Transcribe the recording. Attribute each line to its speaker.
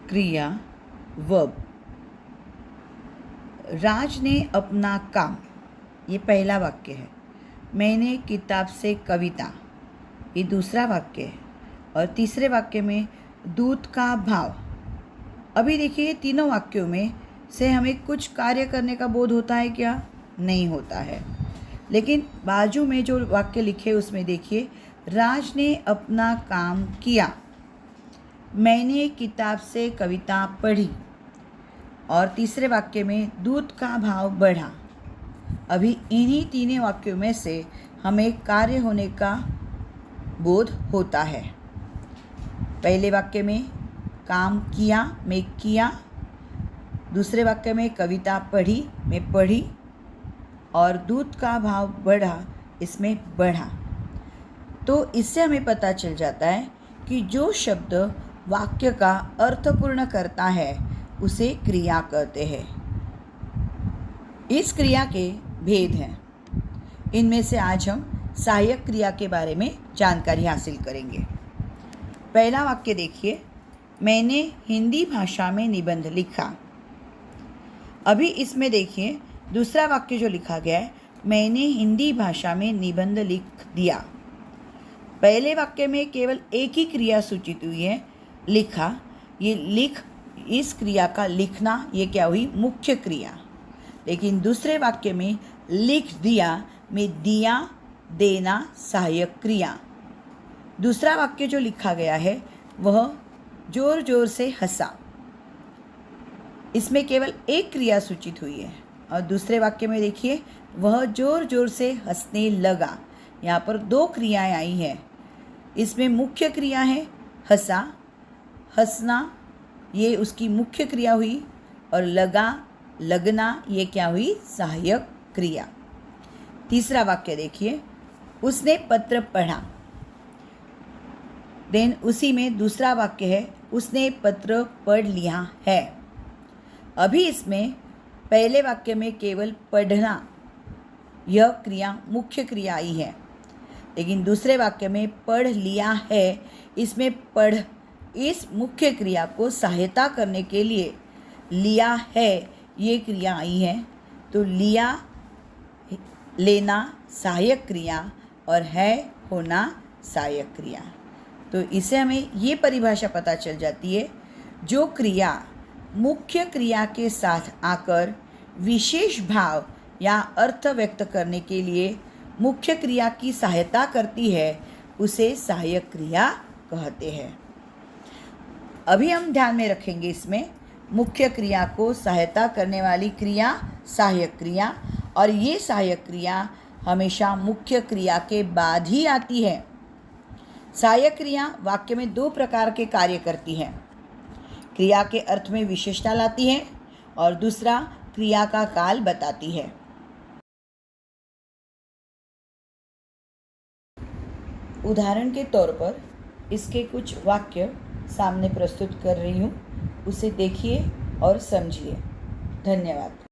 Speaker 1: क्रिया वर्ब। राज ने अपना काम, ये पहला वाक्य है। मैंने किताब से कविता, ये दूसरा वाक्य है। और तीसरे वाक्य में दूध का भाव। अभी देखिए तीनों वाक्यों में से हमें कुछ कार्य करने का बोध होता है क्या? नहीं होता है। लेकिन बाजू में जो वाक्य लिखे उसमें देखिए, राज ने अपना काम किया, मैंने किताब से कविता पढ़ी, और तीसरे वाक्य में दूध का भाव बढ़ा। अभी इन्हीं तीनों वाक्यों में से हमें कार्य होने का बोध होता है। पहले वाक्य में काम किया, मैं किया। दूसरे वाक्य में कविता पढ़ी, मैं पढ़ी। और दूध का भाव बढ़ा, इसमें बढ़ा। तो इससे हमें पता चल जाता है कि जो शब्द वाक्य का अर्थपूर्ण करता है उसे क्रिया कहते हैं। इस क्रिया के भेद हैं। इनमें से आज हम सहायक क्रिया के बारे में जानकारी हासिल करेंगे। पहला वाक्य देखिए, मैंने हिंदी भाषा में निबंध लिखा। अभी इसमें देखिए दूसरा वाक्य जो लिखा गया है, मैंने हिंदी भाषा में निबंध लिख दिया। पहले वाक्य में केवल एक ही क्रिया सूचित हुई है, लिखा। ये लिख, इस क्रिया का लिखना, ये क्या हुई? मुख्य क्रिया। लेकिन दूसरे वाक्य में लिख दिया में दिया, देना सहायक क्रिया। दूसरा वाक्य जो लिखा गया है वह जोर जोर से हंसा, इसमें केवल एक क्रिया सूचित हुई है। और दूसरे वाक्य में देखिए, वह जोर जोर से हंसने लगा। यहाँ पर दो क्रियाएं आई हैं। इसमें मुख्य क्रिया है हंसा, हंसना, ये उसकी मुख्य क्रिया हुई। और लगा, लगना, ये क्या हुई? सहायक क्रिया। तीसरा वाक्य देखिए, उसने पत्र पढ़ा। देन उसी में दूसरा वाक्य है, उसने पत्र पढ़ लिया है। अभी इसमें पहले वाक्य में केवल पढ़ना, यह क्रिया मुख्य क्रिया आई है। लेकिन दूसरे वाक्य में पढ़ लिया है, इसमें पढ़, इस मुख्य क्रिया को सहायता करने के लिए लिया है, ये क्रिया आई है। तो लिया, लेना सहायक क्रिया, और है, होना सहायक क्रिया। तो इससे हमें ये परिभाषा पता चल जाती है, जो क्रिया मुख्य क्रिया के साथ आकर विशेष भाव या अर्थ व्यक्त करने के लिए मुख्य क्रिया की सहायता करती है, उसे सहायक क्रिया कहते हैं। अभी हम ध्यान में रखेंगे इसमें मुख्य क्रिया को सहायता करने वाली क्रिया सहायक क्रिया, और ये सहायक क्रिया हमेशा मुख्य क्रिया के बाद ही आती है। सहायक क्रिया वाक्य में दो प्रकार के कार्य करती है। क्रिया के अर्थ में विशेषता लाती है, और दूसरा क्रिया का काल बताती है। उदाहरण के तौर पर इसके कुछ वाक्य सामने प्रस्तुत कर रही हूँ, उसे देखिए और समझिए। धन्यवाद।